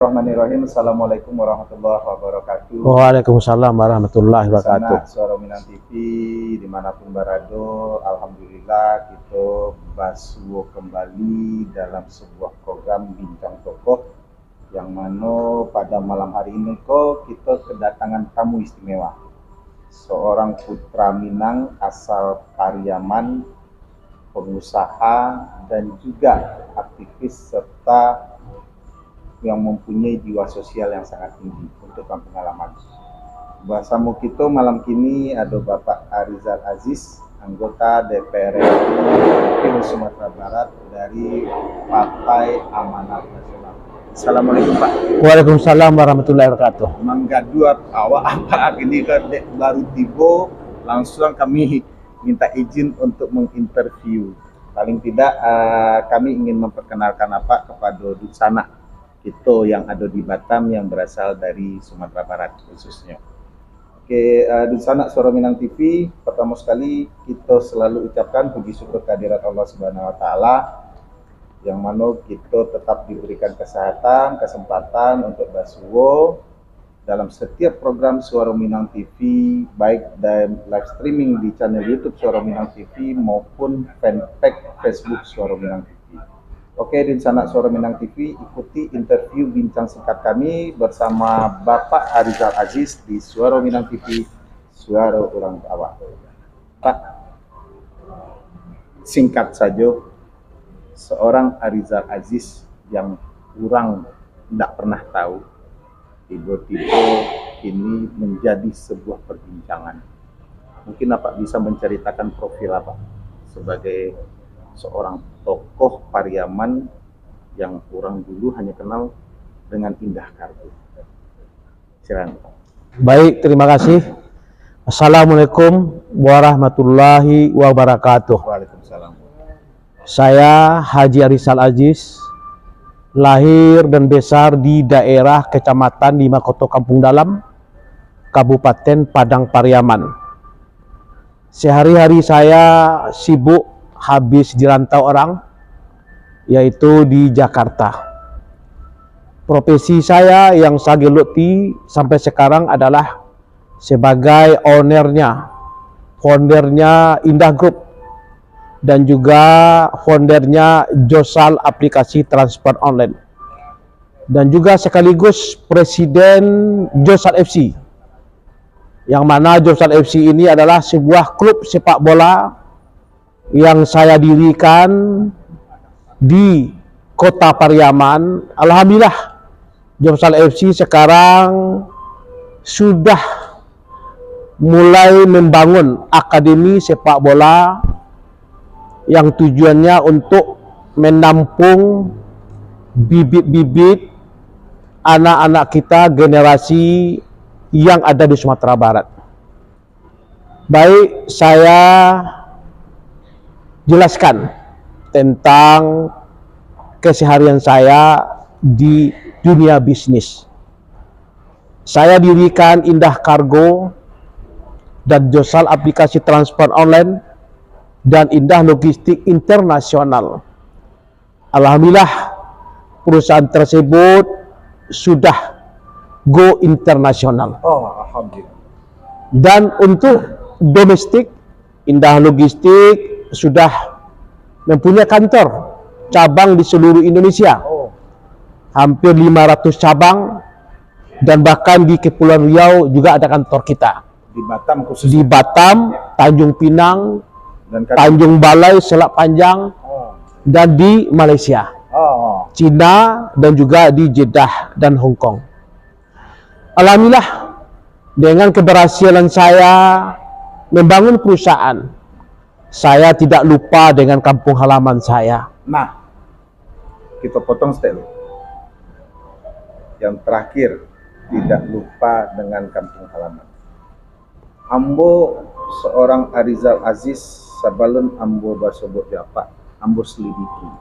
Bismillahirrahmanirrahim. Assalamualaikum warahmatullahi wabarakatuh. Waalaikumsalam warahmatullahi wabarakatuh. Suara Minang TV dimanapun berada, alhamdulillah kita basuh kembali dalam sebuah program bincang tokoh yang mana pada malam hari ini kita kedatangan tamu istimewa, seorang putra Minang asal Pariaman, pengusaha dan juga aktivis serta yang mempunyai jiwa sosial yang sangat tinggi untuk kampung halaman. Bersama kita malam kini ada Bapak Arizal Aziz, anggota DPR RI Sumatera Barat dari Partai Amanat Nasional. Assalamualaikum Pak. Waalaikumsalam warahmatullahi wabarakatuh. Manggaduat awak apa ini kan baru tiba, langsung kami minta izin untuk menginterview. Paling tidak kami ingin memperkenalkan apa kepada Dutsana kita yang ada di Batam yang berasal dari Sumatera Barat khususnya. Oke, Dutsana Suara Minang TV, pertama sekali kita selalu ucapkan puji syukur kehadirat Allah Subhanahu wa taala yang mana kita tetap diberikan kesehatan, kesempatan untuk basuh dalam setiap program Suara Minang TV, baik dan live streaming di channel YouTube Suara Minang TV maupun fanpage Facebook Suara Minang TV. Oke, di sana Suara Minang TV, ikuti interview bincang singkat kami bersama Bapak Arizal Aziz di Suara Minang TV, Suara Orang Awak. Pak, singkat saja, seorang Arizal Aziz yang kurang tidak pernah tahu, tiba-tiba ini menjadi sebuah perbincangan. Mungkin Bapak bisa menceritakan profil Bapak sebagai seorang tokoh Pariaman yang orang dulu hanya kenal dengan Indah Kargo. Silakan. Baik, terima kasih. Assalamualaikum warahmatullahi wabarakatuh. Waalaikumsalam. Saya Haji Arizal Aziz, lahir dan besar di daerah Kecamatan Limakoto Kampung Dalam, Kabupaten Padang Pariaman. Sehari-hari saya sibuk habis dirantau orang, yaitu di Jakarta. Profesi saya yang saya geluti sampai sekarang adalah sebagai foundernya Indah Group dan juga foundernya Josal aplikasi transport online dan juga sekaligus presiden Josal FC, yang mana Josal FC ini adalah sebuah klub sepak bola yang saya dirikan di kota Pariaman. Alhamdulillah, Josal FC sekarang sudah mulai membangun akademi sepak bola yang tujuannya untuk menampung bibit-bibit anak-anak kita generasi yang ada di Sumatera Barat. Baik, saya jelaskan tentang keseharian saya di dunia bisnis. Saya dirikan Indah Kargo dan Josal aplikasi transport online dan Indah Logistik Internasional. Alhamdulillah, perusahaan tersebut sudah go internasional. Oh, alhamdulillah. Dan untuk domestik, Indah Logistik sudah mempunyai kantor cabang di seluruh Indonesia. Hampir 500 cabang, dan bahkan di Kepulauan Riau juga ada kantor kita. Di Batam khususnya. Di Batam, Tanjung Pinang, Dan Tanjung Balai, Selat Panjang, dan di Malaysia, Cina, dan juga di Jeddah dan Hong Kong. Alhamdulillah, dengan keberhasilan saya membangun perusahaan, saya tidak lupa dengan kampung halaman saya. Nah, kita potong step. Yang terakhir, tidak lupa dengan kampung halaman. Ambo seorang Arizal Aziz, sabalun ambo basobot Bapak, ambo selidiki.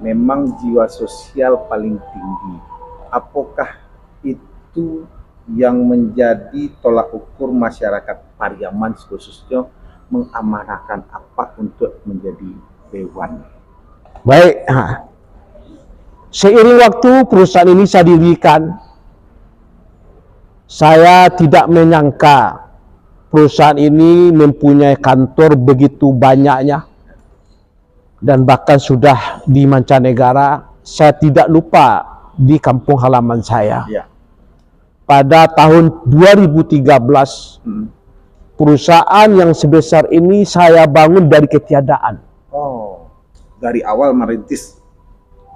Memang jiwa sosial paling tinggi. Apakah itu yang menjadi tolak ukur masyarakat Pariaman khususnya mengamanahkan apa untuk menjadi dewan? Baik, Seiring waktu perusahaan ini saya dirikan, saya tidak menyangka perusahaan ini mempunyai kantor begitu banyaknya, dan bahkan sudah di mancanegara. Saya tidak lupa di kampung halaman saya. Ya. Pada tahun 2013, perusahaan yang sebesar ini saya bangun dari ketiadaan. Oh, dari awal merintis.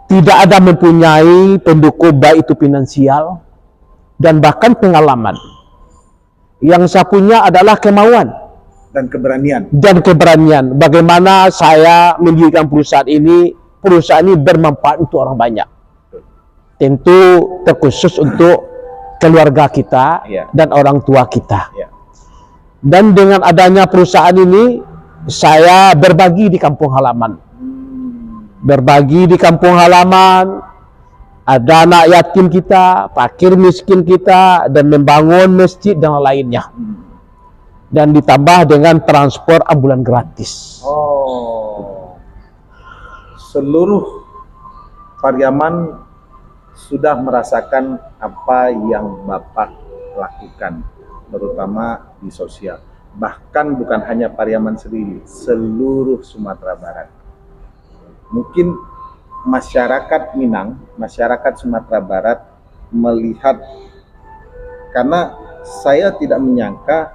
Tidak ada mempunyai pendukung, baik itu finansial dan bahkan pengalaman. Yang saya punya adalah kemauan Dan keberanian. Bagaimana saya mendirikan perusahaan ini bermanfaat untuk orang banyak. Tentu terkhusus untuk keluarga kita Ya. dan orang tua kita. Ya. Dan dengan adanya perusahaan ini, saya berbagi di kampung halaman. Berbagi di kampung halaman, ada anak yatim kita, fakir miskin kita, dan membangun masjid dan lainnya. Dan ditambah dengan transport ambulan gratis. Oh, seluruh Pariaman sudah merasakan apa yang Bapak lakukan, terutama di sosial. Bahkan bukan hanya Pariaman sendiri, seluruh Sumatera Barat. Mungkin masyarakat Minang, masyarakat Sumatera Barat melihat, karena saya tidak menyangka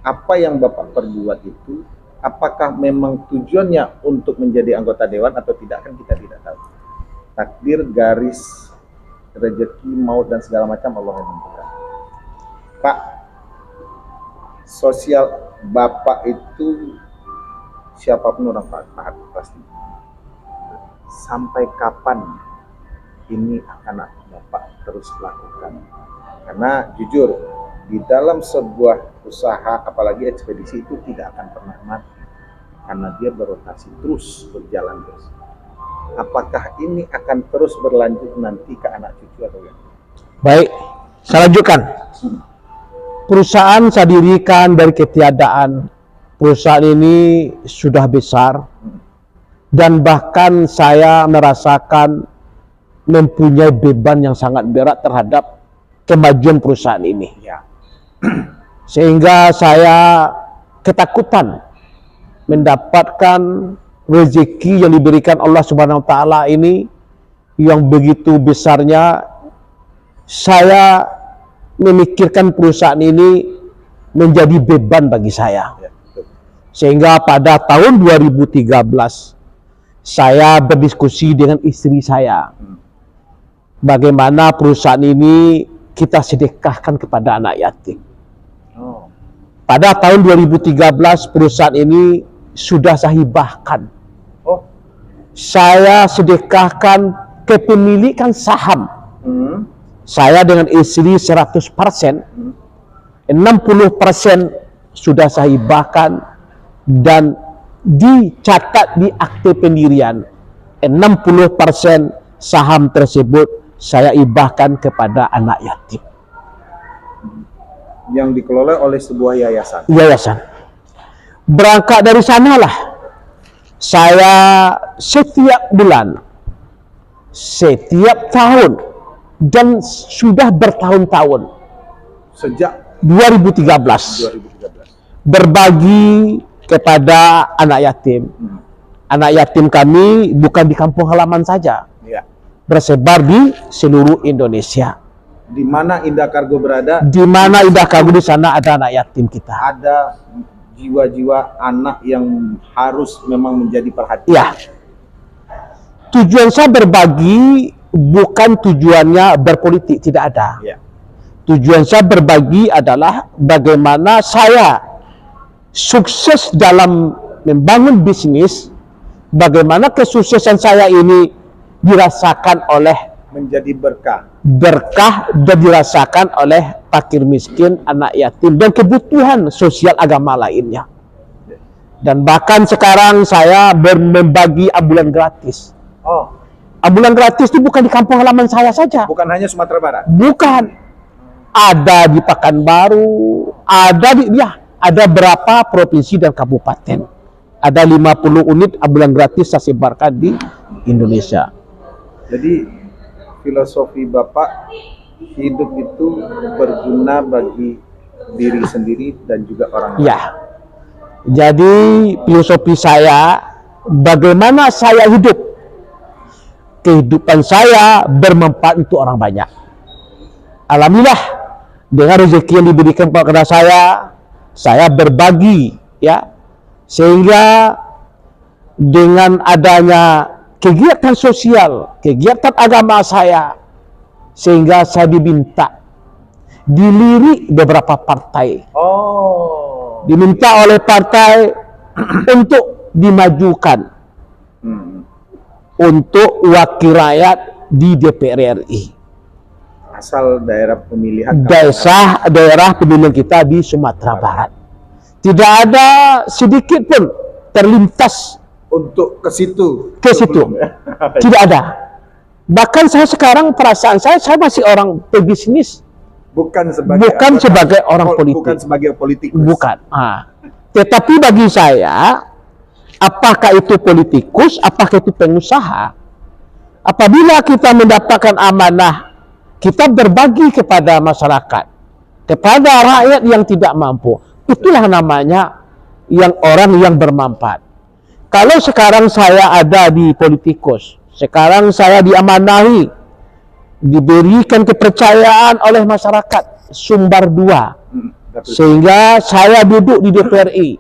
apa yang Bapak perbuat itu, apakah memang tujuannya untuk menjadi anggota dewan atau tidak, kan kita tidak tahu. Takdir, garis, rezeki, maut dan segala macam Allah yang menentukan. Pak, sosial Bapak itu siapapun orang taat pasti. Sampai kapan ini akan Bapak terus lakukan? Karena jujur, di dalam sebuah usaha, apalagi ekspedisi, itu tidak akan pernah mati, karena dia berotasi terus, berjalan terus. Apakah ini akan terus berlanjut nanti ke anak cucu atau ya? Baik, saya lanjutkan. Perusahaan saya dirikan dari ketiadaan. Perusahaan ini sudah besar, dan bahkan saya merasakan mempunyai beban yang sangat berat terhadap kemajuan perusahaan ini. Ya. Sehingga saya ketakutan mendapatkan rezeki yang diberikan Allah Subhanahu wa taala ini yang begitu besarnya. Saya memikirkan perusahaan ini menjadi beban bagi saya. Ya, betul. Sehingga pada tahun 2013 saya berdiskusi dengan istri saya, bagaimana perusahaan ini kita sedekahkan kepada anak yatim. Oh. Pada tahun 2013 perusahaan ini sudah saya hibahkan. Oh. Saya sedekahkan kepemilikan saham. Saya dengan istri 100%, 60% sudah saya hibahkan dan dicatat di akte pendirian. 60% saham tersebut saya hibahkan kepada anak yatim. Yang dikelola oleh sebuah yayasan. Yayasan. Berangkat dari sanalah saya setiap bulan, setiap tahun, dan sudah bertahun-tahun Sejak 2013 2013. berbagi kepada anak yatim. Anak yatim kami bukan di kampung halaman saja, Ya. bersebar di seluruh Indonesia. Di mana Indah Kargo berada, Di mana Indah Kargo, di sana ada anak yatim kita. ada jiwa-jiwa anak yang harus memang menjadi perhatian. Ya. Tujuan saya berbagi bukan tujuannya berpolitik, tidak ada. Ya. Tujuan saya berbagi adalah bagaimana saya sukses dalam membangun bisnis, bagaimana kesuksesan saya ini dirasakan oleh Menjadi berkah. dan dirasakan oleh fakir miskin, anak yatim, dan kebutuhan sosial agama lainnya. Dan bahkan sekarang saya membagi ambulan gratis. Oh, Ambulan gratis itu bukan di kampung halaman saya saja. bukan hanya Sumatera Barat. Bukan. Ada di Pekanbaru, ada berapa provinsi dan kabupaten. Ada 50 unit ambulan gratis saya sebarkan di Indonesia. Jadi filosofi Bapak, hidup itu berguna bagi diri sendiri dan juga orang lain. Ya. Jadi filosofi saya, bagaimana saya hidup, kehidupan saya bermanfaat untuk orang banyak. Alhamdulillah, dengan rezeki yang diberikan kepada saya berbagi, ya, sehingga dengan adanya kegiatan sosial, kegiatan agama saya, sehingga saya diminta, dilirik beberapa partai, Oh. diminta oleh partai untuk dimajukan untuk wakil rakyat di DPR RI. Asal daerah pemilihan. Daerah pemilihan kita di Sumatera Barat. Tidak ada sedikit pun terlintas Untuk ke situ. ke situ. Tidak ada. Bahkan saya sekarang perasaan saya masih orang pebisnis, Bukan sebagai orang politik. Bukan sebagai politikus. Bukan. Tetapi bagi saya, apakah itu politikus, apakah itu pengusaha, apabila kita mendapatkan amanah, kita berbagi kepada masyarakat, kepada rakyat yang tidak mampu, itulah namanya orang yang bermanfaat. Kalau sekarang saya ada di politikus, sekarang saya diamanahi, diberikan kepercayaan oleh masyarakat, sumber 2, sehingga saya duduk di DPR RI.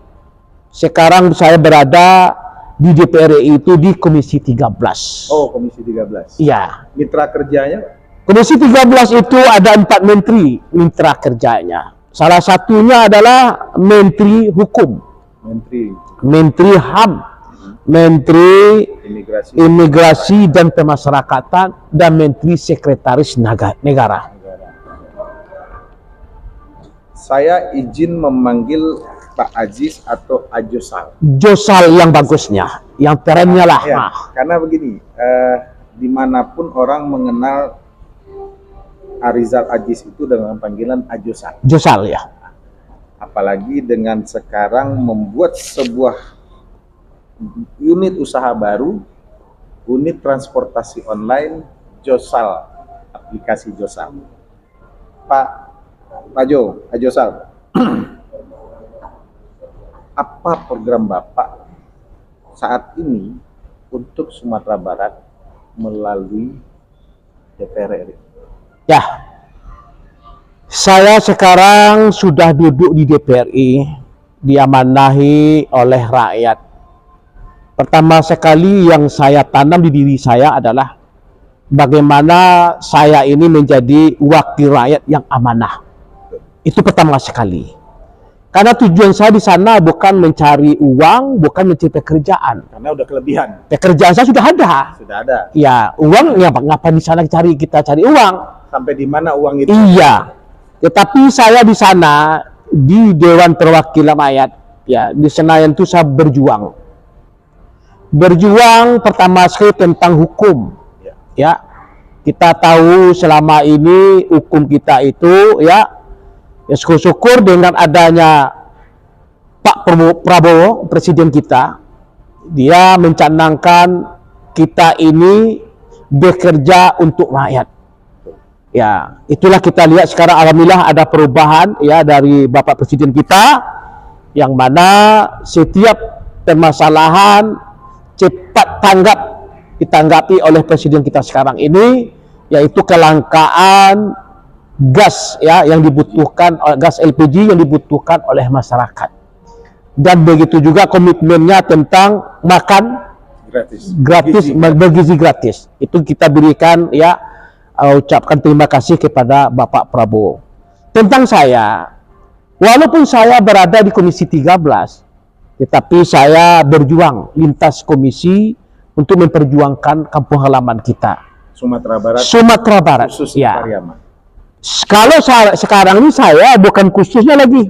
Sekarang saya berada di DPR RI itu di Komisi 13. Oh, Komisi 13. Iya. Mitra kerjanya? Komisi 13 itu ada 4 menteri mitra kerjanya. Salah satunya adalah Menteri Hukum, Menteri HAM, Menteri Imigrasi dan Pemasyarakatan, dan Menteri Sekretaris Negara. Saya izin memanggil Pak Aziz atau Ajosal. Josal yang bagusnya, yang kerennya lah. Ya, karena begini, dimanapun orang mengenal Arizal Aziz itu dengan panggilan Ajosal. Josal ya. Apalagi dengan sekarang membuat sebuah unit usaha baru, unit transportasi online Josal, aplikasi Josal. Pak Ajosal, apa program Bapak saat ini untuk Sumatera Barat melalui DPR RI? Ya, saya sekarang sudah duduk di DPR RI, diamanahi oleh rakyat. Pertama sekali yang saya tanam di diri saya adalah bagaimana saya ini menjadi wakil rakyat yang amanah. Itu pertama sekali. Karena tujuan saya di sana bukan mencari uang, bukan mencari pekerjaan. Karena udah kelebihan. Pekerjaan saya sudah ada. Sudah ada. Ya, uang ya ngapa di sana kita cari uang? Sampai di mana uang itu? Iya. Tetapi saya di sana di Dewan Perwakilan Rakyat, ya, di Senayan itu saya berjuang. Berjuang pertama sekali tentang hukum. Ya. Kita tahu selama ini hukum kita itu ya syukur-syukur dengan adanya Pak Prabowo, presiden kita, dia mencanangkan kita ini bekerja untuk rakyat. Ya, itulah kita lihat sekarang alhamdulillah ada perubahan ya dari Bapak Presiden kita, yang mana setiap permasalahan cepat ditanggapi oleh Presiden kita sekarang ini, yaitu kelangkaan gas ya yang dibutuhkan, gas LPG yang dibutuhkan oleh masyarakat. Dan begitu juga komitmennya tentang makan gratis, bergizi gratis. Itu kita berikan ya, ucapkan terima kasih kepada Bapak Prabowo. Tentang saya, walaupun saya berada di Komisi 13, tetapi saya berjuang lintas komisi untuk memperjuangkan kampung halaman kita. Sumatera Barat. Khusus Ya. Pariaman. Kalau sekarang ini saya bukan khususnya lagi.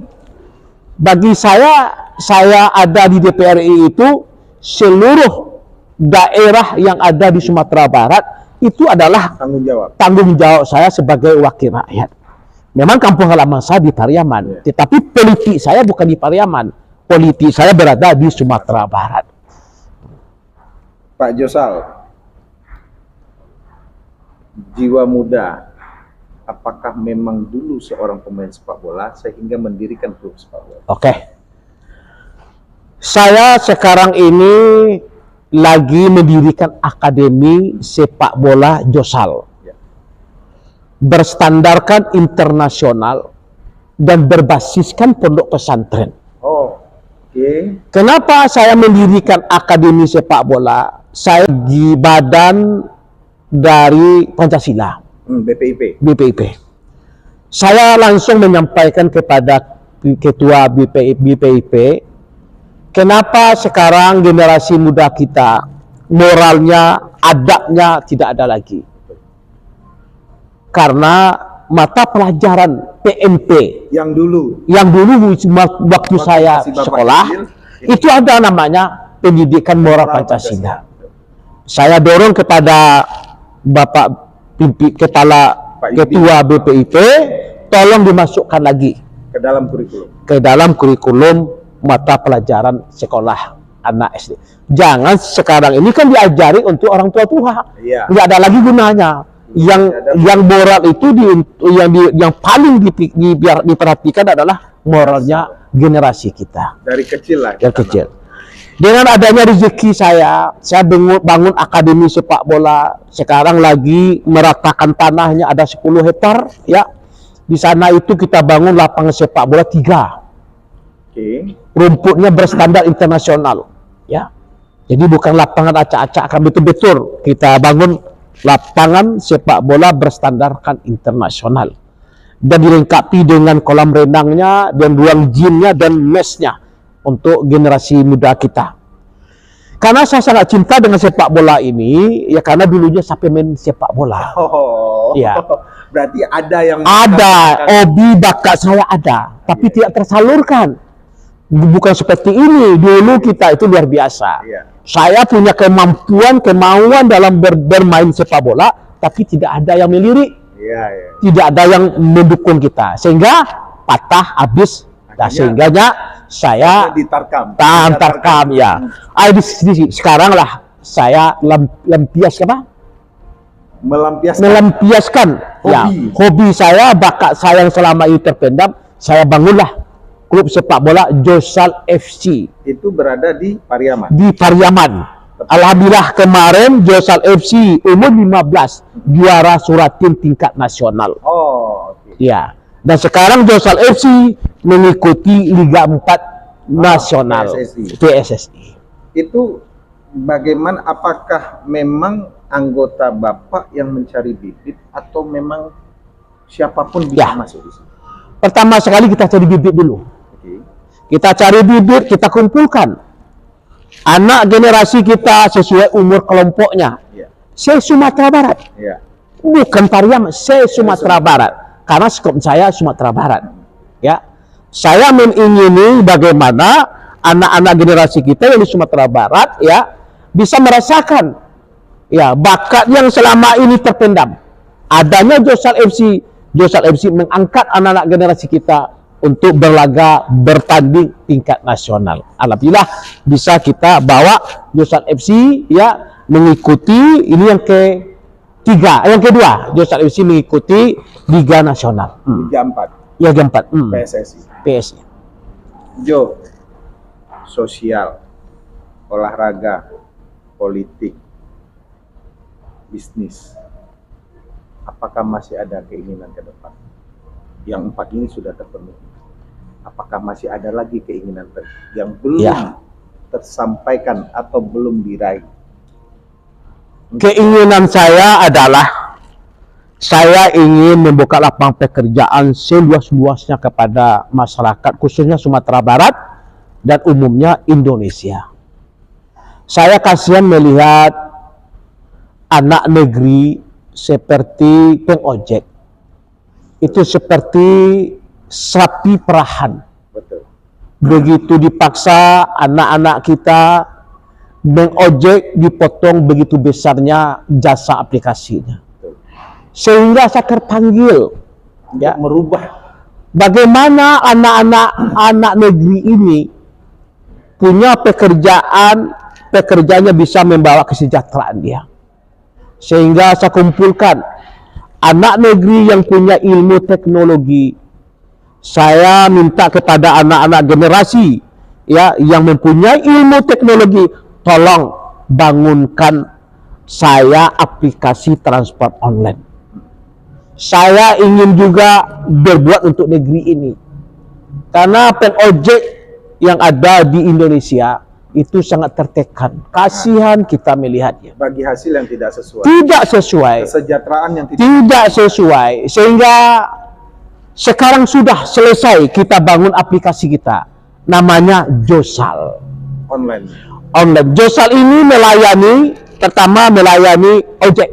Bagi saya ada di DPR RI itu seluruh daerah yang ada di Sumatera Barat itu adalah tanggung jawab saya sebagai wakil rakyat. Memang kampung halaman saya di Pariaman, tetapi politik saya bukan di Pariaman. Politik saya berada di Sumatera Barat. Pak Josal, jiwa muda, apakah memang dulu seorang pemain sepak bola sehingga mendirikan klub sepak bola? Oke. Saya sekarang ini lagi mendirikan akademi sepak bola Josal. Ya. Berstandarkan internasional dan berbasiskan pondok pesantren. Oh, oke. Kenapa saya mendirikan akademi sepak bola? Saya di badan dari Pancasila, BPIP. BPIP. Saya langsung menyampaikan kepada ketua BPIP, kenapa sekarang generasi muda kita moralnya, adabnya tidak ada lagi? Karena mata pelajaran PMP Yang dulu yang dulu waktu saya masih Bapak sekolah kecil, itu ada namanya pendidikan moral Pancasila. Saya dorong kepada Bapak Kepala Pak Ketua BPIP, tolong dimasukkan lagi ke dalam kurikulum. ke dalam kurikulum mata pelajaran sekolah anak SD. Jangan sekarang ini kan diajari untuk orang tua-tua, Iya. nggak ada lagi gunanya. Yang moral itu yang paling diperhatikan adalah moralnya generasi kita Dari kecil lah. yang kecil. Dengan adanya rezeki saya bangun akademi sepak bola. Sekarang lagi meratakan tanahnya ada 10 hektar, ya. Di sana itu kita bangun lapangan sepak bola 3. Oke. Rumputnya berstandar internasional, ya. Jadi bukan lapangan acak-acak, kan betul-betul kita bangun lapangan sepak bola berstandarkan internasional. Dan dilengkapi dengan kolam renangnya, dan ruang gymnya, dan mesnya untuk generasi muda kita. Karena saya sangat cinta dengan sepak bola ini, ya karena dulunya sampai main sepak bola. Oh, Ya. Berarti ada yang Ada, hobi bakat saya ada, tapi tidak tersalurkan. Bukan seperti ini, dulu kita itu luar biasa. Iya. Saya punya kemauan dalam bermain sepak bola, tapi tidak ada yang melirik, Iya, iya. tidak ada yang mendukung kita, sehingga patah habis. Nah, sehingganya saya Ditarkam. tarkam ya. Sekarang lah saya Melampiaskan. melampiaskan ya hobi saya, bakat saya yang selama ini terpendam. Saya bangunlah klub sepak bola Josal FC Itu berada di Pariaman. di Pariaman. Alhamdulillah kemarin Josal FC umur 15 juara Suratin tingkat nasional. Oh, oke. Ya. Dan sekarang Josal FC mengikuti Liga 4 nasional PSSI. Itu bagaimana, apakah memang anggota Bapak yang mencari bibit atau memang siapapun bisa Ya. masuk di sini? Pertama sekali kita cari bibit dulu. Oke. Kita cari bibit, kita kumpulkan anak generasi kita sesuai umur kelompoknya. Iya. Saya Sumatera Barat, Iya. bukan Pariaman, saya Sumatera Barat. Karena skop saya Sumatera Barat. Ya, saya mengingini bagaimana anak-anak generasi kita yang di Sumatera Barat ya bisa merasakan ya bakat yang selama ini terpendam. Adanya Josal FC mengangkat anak-anak generasi kita untuk berlaga bertanding tingkat nasional. Alhamdulillah bisa kita bawa Josal FC ya mengikuti ini yang kedua Josal FC mengikuti Liga Nasional. Liga 4. Ya, Liga 4. PSSI. Jo, sosial, olahraga, politik, bisnis. Apakah masih ada keinginan ke depan? Yang 4 ini sudah terpenuhi. Apakah masih ada lagi keinginan yang belum tersampaikan atau belum diraih? Keinginan saya adalah saya ingin membuka lapangan pekerjaan seluas-luasnya kepada masyarakat, khususnya Sumatera Barat dan umumnya Indonesia. Saya kasihan melihat anak negeri seperti pengojek. Itu seperti sapi perahan. Betul. Begitu dipaksa anak-anak kita mengojek, dipotong begitu besarnya jasa aplikasinya. Sehingga saya terpanggil ya Merubah. bagaimana anak negeri ini punya pekerjaannya bisa membawa kesejahteraan dia. Sehingga saya kumpulkan anak negeri yang punya ilmu teknologi. Saya minta kepada anak-anak generasi ya yang mempunyai ilmu teknologi, tolong bangunkan saya aplikasi transport online. Saya ingin juga berbuat untuk negeri ini. Karena penojek yang ada di Indonesia itu sangat tertekan. Kasihan kita melihatnya. Bagi hasil yang tidak sesuai. Tidak sesuai. Kesejahteraan yang Tidak sesuai. Sehingga sekarang sudah selesai kita bangun aplikasi kita. Namanya Josal. online. Josal ini pertama melayani ojek.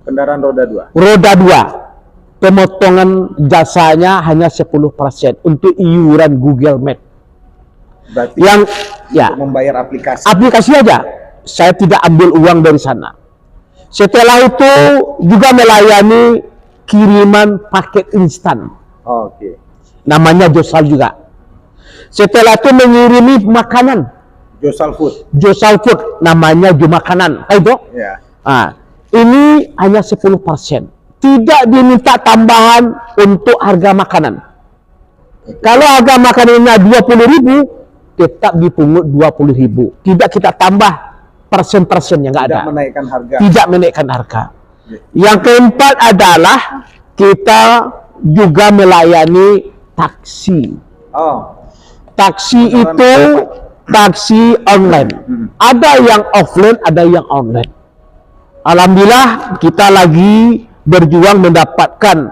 Kendaraan roda 2. Roda 2. Pemotongan jasanya hanya 10% untuk iuran Google Map. Berarti Yang ya untuk membayar aplikasi. aplikasi aja. Saya tidak ambil uang dari sana. Setelah itu juga melayani kiriman paket instan. Oke. Namanya Josal juga. Setelah itu mengirimi makanan. Josal Food. Josal Food namanya Jumakanan. Itu. Ya. Nah, ini hanya 10%. Tidak diminta tambahan untuk harga makanan. Kalau harga makanannya 20.000, tetap dipungut 20.000. Tidak kita tambah persen-persennya, nggak ada. Tidak menaikkan harga. Tidak menaikkan harga. Yang keempat adalah kita juga melayani taksi. Oh, Taksi itu taksi online. Ada yang offline, ada yang online. Alhamdulillah kita lagi berjuang mendapatkan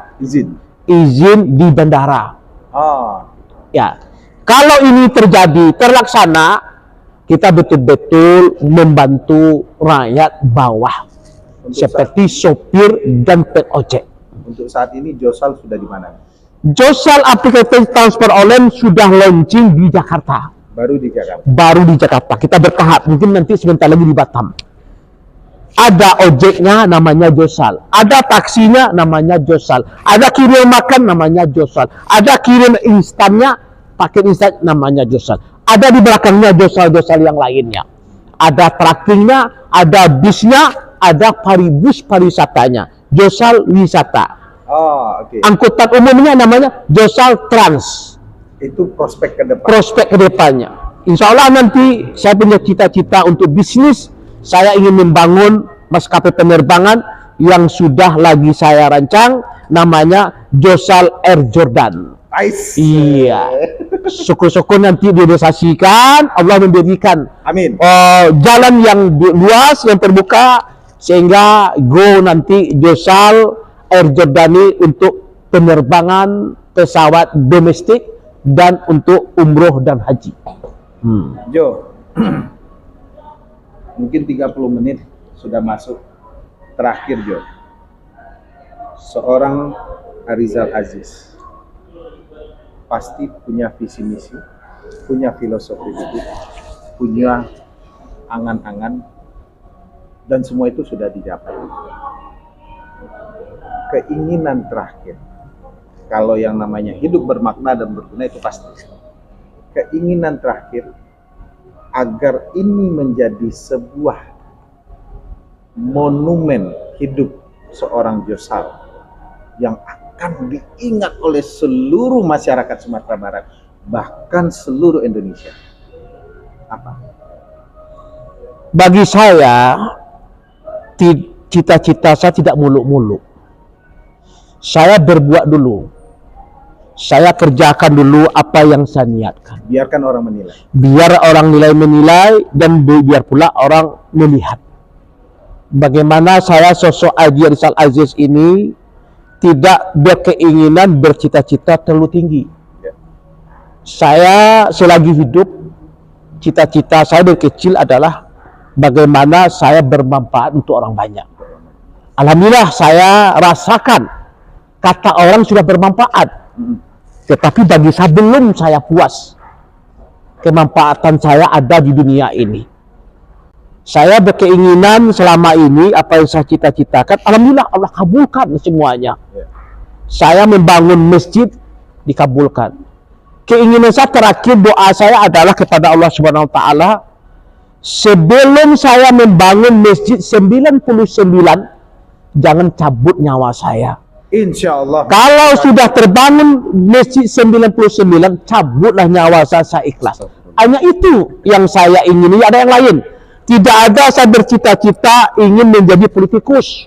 izin di bandara. Oh, Ya, kalau ini terlaksana, kita betul-betul membantu rakyat bawah seperti sopir dan penojek. untuk saat ini Josal sudah di mana? Josal aplikasi transport online sudah launching di Jakarta. Baru di Jakarta. Baru di Jakarta. Kita bertahap. Mungkin nanti sebentar lagi di Batam. Ada ojeknya namanya Josal. Ada taksinya namanya Josal. Ada kirim makan namanya Josal. Ada kirim instannya, paket instan namanya Josal. Ada di belakangnya Josal-Josal yang lainnya. Ada trackingnya, ada bisnya, ada bus pariwisatanya. Josal wisata. Oh, oke. Angkutan umumnya namanya Josal Trans. Itu prospek ke depan. Prospek ke depannya. Insya Allah nanti saya punya cita-cita untuk bisnis. Saya ingin membangun maskapai penerbangan yang sudah lagi saya rancang. Namanya Josal Air Jordan. Nice. Iya. Syukur-syukur nanti direalisasikan. Allah memberikan Amin. jalan yang luas, yang terbuka. Sehingga go nanti Josal Air Jordani untuk penerbangan pesawat domestik dan untuk umroh dan haji. Jo, mungkin 30 menit sudah masuk. Terakhir Jo, seorang Arizal Aziz pasti punya visi misi, punya filosofi hidup, punya angan-angan, dan semua itu sudah dicapai. Keinginan terakhir, kalau yang namanya hidup bermakna dan berguna itu pasti. Keinginan terakhir agar ini menjadi sebuah monumen hidup seorang Josal yang akan diingat oleh seluruh masyarakat Sumatera Barat, bahkan seluruh Indonesia. Apa? Bagi saya, cita-cita saya tidak muluk-muluk. Saya berbuat dulu. Saya kerjakan dulu apa yang saya niatkan. Biarkan orang menilai. Biar orang menilai dan biar pula orang melihat. Bagaimana saya sosok Haji Arizal Aziz ini tidak berkeinginan bercita-cita terlalu tinggi. Saya selagi hidup, cita-cita saya dari kecil adalah bagaimana saya bermanfaat untuk orang banyak. Alhamdulillah saya rasakan kata orang sudah bermanfaat. Tetapi bagi saya belum saya puas. Kemanfaatan saya ada di dunia ini. Saya berkeinginan selama ini apa yang saya cita-citakan, alhamdulillah Allah kabulkan semuanya. Saya membangun masjid dikabulkan. Keinginan saya terakhir, doa saya adalah kepada Allah Subhanahu wa taala, sebelum saya membangun masjid 99, jangan cabut nyawa saya. Insya Allah. Kalau sudah terbangun Masjid 99, cabutlah nyawa saya ikhlas. Hanya itu yang saya ingini, ada yang lain. Tidak ada saya bercita-cita ingin menjadi politikus.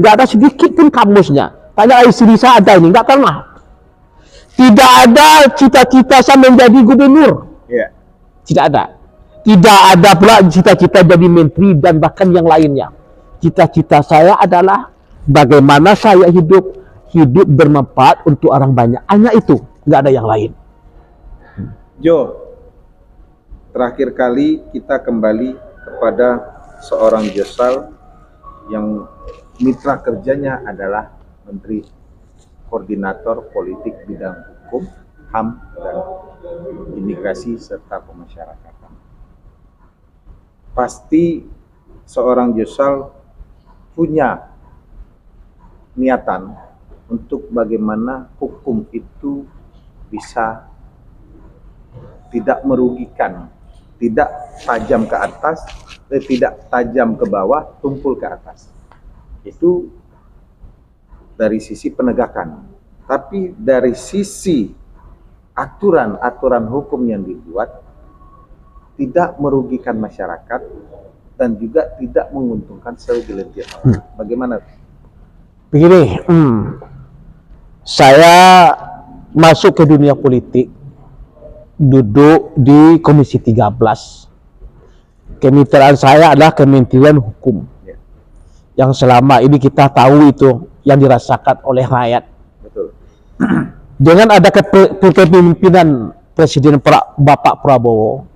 Nggak ada sedikit pun kamusnya. Tanya istri saya ada ini, nggak pernah. Tidak ada cita-cita saya menjadi gubernur. Ya. Tidak ada. Tidak ada pula cita-cita jadi menteri dan bahkan yang lainnya. Cita-cita saya adalah bagaimana saya hidup bermanfaat untuk orang banyak. Hanya itu, nggak ada yang lain. Jo, terakhir kali kita kembali kepada seorang Josal yang mitra kerjanya adalah Menteri Koordinator Politik Bidang Hukum, HAM, dan Imigrasi serta Pemasyarakatan. Pasti seorang Josal punya niatan untuk bagaimana hukum itu bisa tidak merugikan, tidak tajam ke atas, tidak tajam ke bawah, tumpul ke atas. Itu dari sisi penegakan. Tapi dari sisi aturan-aturan hukum yang dibuat, tidak merugikan masyarakat dan juga tidak menguntungkan segelintir orang. Bagaimana? Begini, saya masuk ke dunia politik, duduk di Komisi 13. Kemitraan saya adalah Kementerian Hukum. Ya. Yang selama ini kita tahu itu yang dirasakan oleh rakyat. Betul. Dengan ada kepemimpinan Presiden Bapak Prabowo,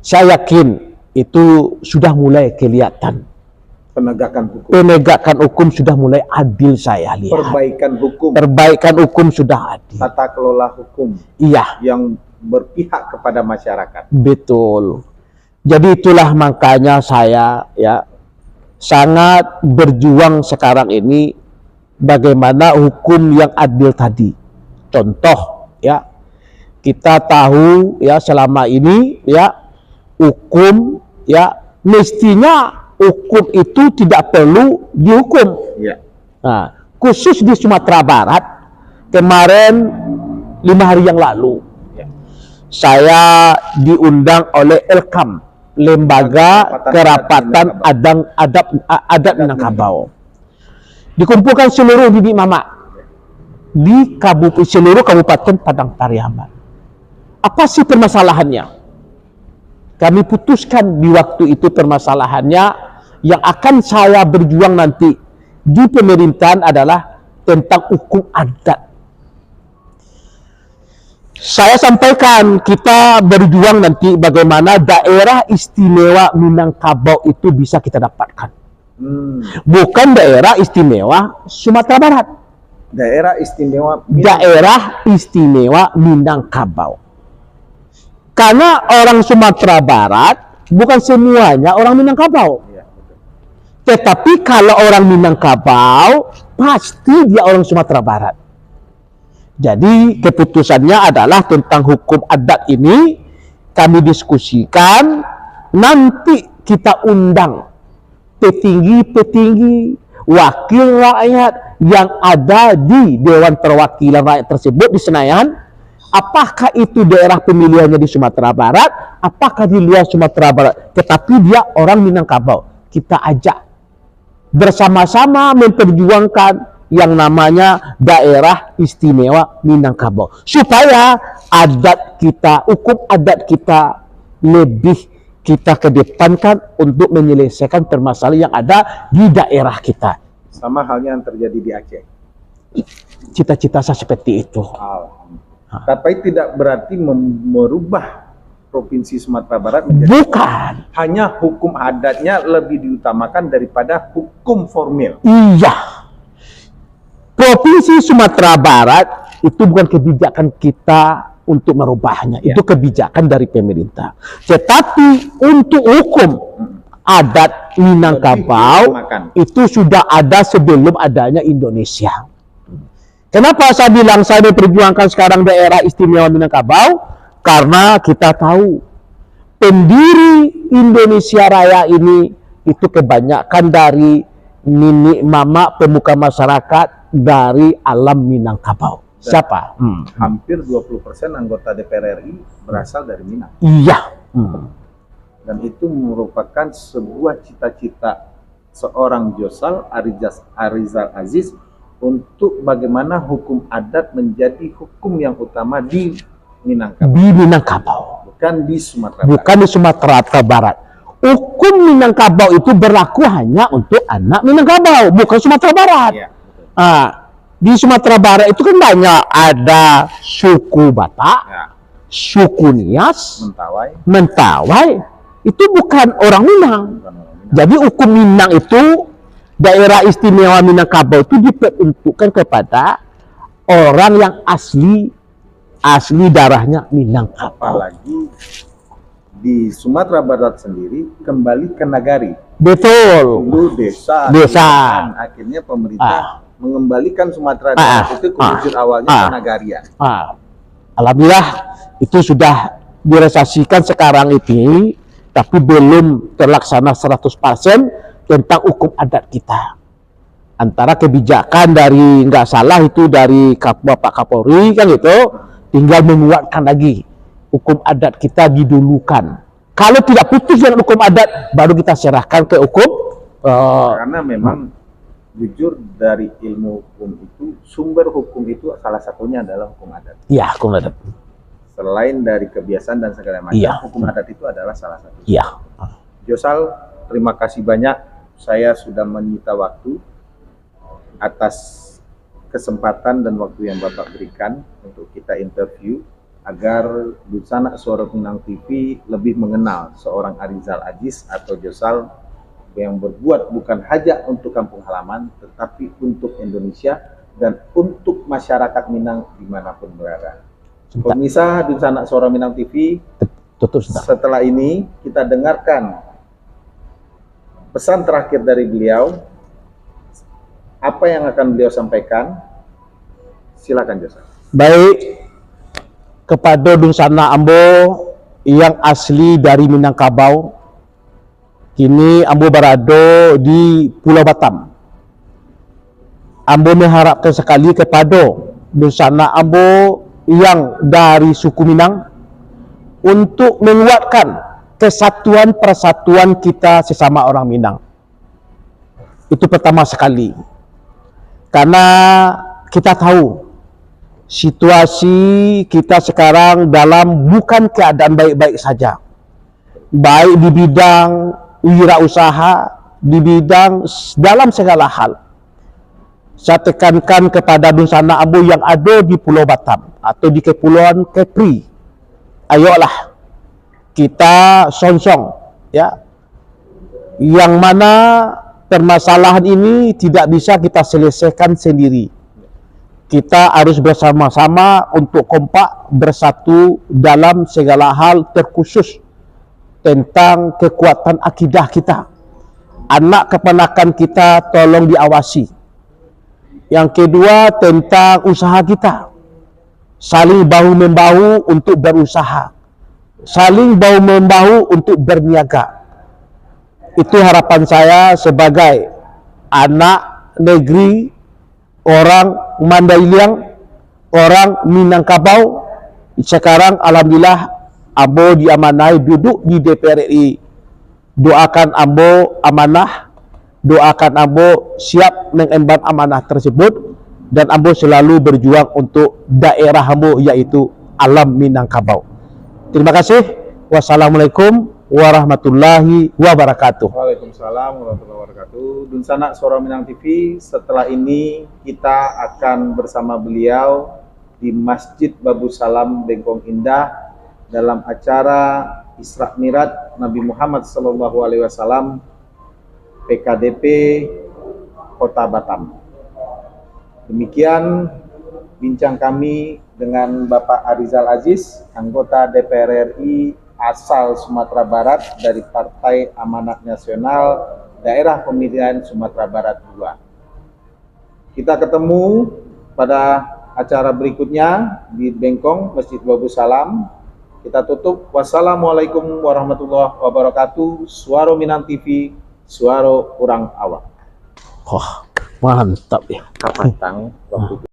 saya yakin itu sudah mulai kelihatan. Penegakan hukum sudah mulai adil, saya lihat. Perbaikan hukum sudah adil. Tata kelola hukum. Iya. Yang berpihak kepada masyarakat. Betul. Jadi itulah makanya saya ya sangat berjuang sekarang ini bagaimana hukum yang adil tadi. Contoh ya, kita tahu ya selama ini ya hukum ya mestinya hukum itu tidak perlu dihukum. Ya. Nah, khusus di Sumatera Barat kemarin 5 hari yang lalu ya, saya diundang oleh Elkam, Lembaga Kerapatan Adat Minangkabau. Dikumpulkan seluruh didik mama di seluruh Kabupaten Padang Pariaman. Apa sih permasalahannya? Kami putuskan di waktu itu permasalahannya yang akan saya berjuang nanti di pemerintahan adalah tentang hukum adat. Saya sampaikan kita berjuang nanti bagaimana daerah istimewa Minangkabau itu bisa kita dapatkan. Bukan daerah istimewa Sumatera Barat. Daerah istimewa Minangkabau. Karena orang Sumatera Barat bukan semuanya orang Minangkabau. Ya, tetapi kalau orang Minangkabau pasti dia orang Sumatera Barat. Jadi keputusannya adalah tentang hukum adat ini kami diskusikan, nanti kita undang petinggi-petinggi wakil rakyat yang ada di Dewan Perwakilan Rakyat tersebut di Senayan. Apakah itu daerah pemilihannya di Sumatera Barat, apakah di luar Sumatera Barat, tetapi dia orang Minangkabau. Kita ajak bersama-sama memperjuangkan yang namanya daerah istimewa Minangkabau, supaya adat kita, hukum adat kita lebih kita kedepankan untuk menyelesaikan permasalahan yang ada di daerah kita. Sama halnya yang terjadi di Aceh. Cita-cita saya seperti itu. Tapi tidak berarti merubah Provinsi Sumatera Barat menjadi bukan. Hanya hukum adatnya lebih diutamakan daripada hukum formil. Iya. Provinsi Sumatera Barat itu bukan kebijakan kita untuk merubahnya. Ya. Itu kebijakan dari pemerintah. Tetapi untuk hukum adat Minangkabau itu sudah ada sebelum adanya Indonesia. Kenapa saya bilang saya memperjuangkan sekarang daerah istimewa Minangkabau? Karena kita tahu pendiri Indonesia Raya ini itu kebanyakan dari nini mama pemuka masyarakat dari alam Minangkabau. Siapa? Hampir 20% anggota DPR RI berasal dari Minang. Iya. Dan itu merupakan sebuah cita-cita seorang Josal Arizal Aziz untuk bagaimana hukum adat menjadi hukum yang utama di Minangkabau. Di Minangkabau. Bukan di Sumatera Barat. Bukan di Sumatera Barat. Hukum Minangkabau itu berlaku hanya untuk anak Minangkabau, bukan Sumatera Barat. Ya, Di Sumatera Barat itu kan banyak, ada suku Batak, ya. suku Nias, Mentawai. itu bukan orang Minang. Bukan orang Minang. Jadi hukum Minang itu, daerah istimewa Minangkabau itu diperuntukkan kepada orang yang asli darahnya Minangkabau. Apalagi di Sumatera Barat sendiri kembali ke nagari. Betul. Dulu desa. Dan akhirnya pemerintah mengembalikan Sumatera Barat itu ke wujud awalnya ke nagarian. Alhamdulillah itu sudah direalisasikan sekarang ini, tapi belum terlaksana 100% tentang hukum adat kita. Antara kebijakan dari, nggak salah itu dari Bapak Kapolri kan gitu, tinggal menguatkan lagi hukum adat kita didulukan. Kalau tidak putus dengan hukum adat, baru kita serahkan ke hukum. Karena memang jujur dari ilmu hukum itu, sumber hukum itu salah satunya adalah hukum adat. Iya, hukum adat. Selain dari kebiasaan dan segala macam, hukum adat itu adalah salah satu. Iya. Josal, terima kasih banyak. Saya sudah menyita waktu atas kesempatan dan waktu yang Bapak berikan untuk kita interview agar Dunsana Suara Minang TV lebih mengenal seorang Arizal Aziz atau Josal yang berbuat bukan hanya untuk kampung halaman, tetapi untuk Indonesia dan untuk masyarakat Minang dimanapun berada. Pemirsa Dunsana Suara Minang TV, setelah ini kita dengarkan pesan terakhir dari beliau. Apa yang akan beliau sampaikan? Silakan Josal. Baik, kepada Dunsana Ambo yang asli dari Minangkabau, kini Ambo berada di Pulau Batam. Ambo mengharapkan sekali kepada Dunsana Ambo yang dari suku Minang untuk menguatkan kesatuan persatuan kita sesama orang Minang. Itu pertama sekali. Karena kita tahu situasi kita sekarang dalam bukan keadaan baik-baik saja. Baik di bidang wirausaha, di bidang dalam segala hal. Saya tekankan kepada Dunsana Ambo yang ada di Pulau Batam atau di Kepulauan Kepri. Ayolah kita song-song, ya. Yang mana permasalahan ini tidak bisa kita selesaikan sendiri. Kita harus bersama-sama untuk kompak bersatu dalam segala hal, terkhusus tentang kekuatan akidah kita. Anak keponakan kita tolong diawasi. Yang kedua tentang usaha kita. Saling bahu-membahu untuk berusaha. Saling bahu-membahu untuk berniaga. Itu harapan saya sebagai anak negeri orang Mandailing, orang Minangkabau. Sekarang alhamdulillah Ambo diamanai duduk di DPR RI. Doakan Ambo amanah, doakan Ambo siap mengemban amanah tersebut, dan Ambo selalu berjuang untuk daerah Ambo yaitu alam Minangkabau. Terima kasih. Wassalamualaikum warahmatullahi wabarakatuh. Waalaikumsalam warahmatullahi wabarakatuh. Dunsana Suara Minang TV, setelah ini kita akan bersama beliau di Masjid Babu Salam Bengkong Indah dalam acara Isra Mi'raj Nabi Muhammad SAW PKDP Kota Batam. Demikian bincang kami dengan Bapak Arizal Aziz, anggota DPR RI asal Sumatera Barat dari Partai Amanat Nasional Daerah Pemilihan Sumatera Barat 2. Kita ketemu pada acara berikutnya di Bengkong Masjid Babu Salam. Kita tutup. Wassalamualaikum warahmatullahi wabarakatuh. Suara Minang TV, suara orang awak. Wah, mantap ya. Kapatang waktu